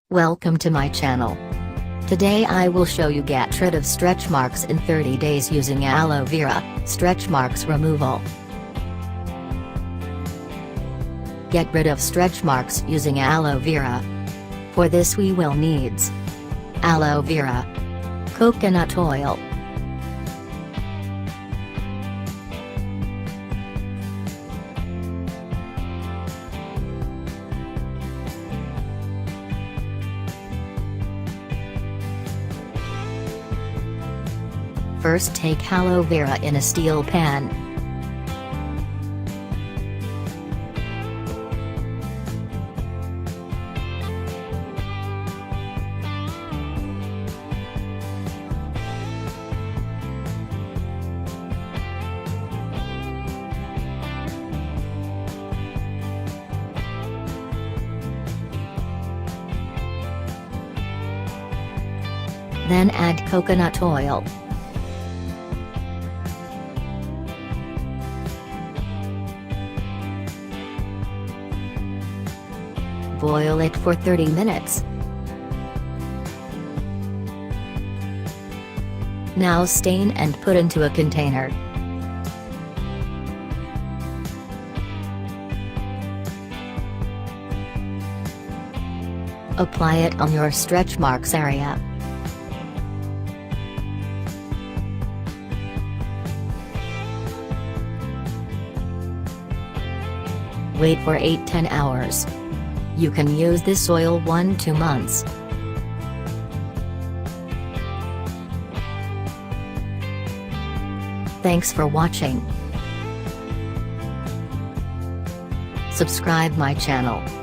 Welcome to my channel. Today I will show you get rid of stretch marks in 30 days using aloe vera, stretch marks removal. Get rid of stretch marks using aloe vera. For this we will needs aloe vera, coconut oil, First take aloe vera in a steel pan. Then add coconut oil. Boil it for 30 minutes. Now stain and put into a container. Apply it on your stretch marks area. Wait for 8-10 hours. You can use this oil 1-2 months. Thanks for watching. Subscribe my channel.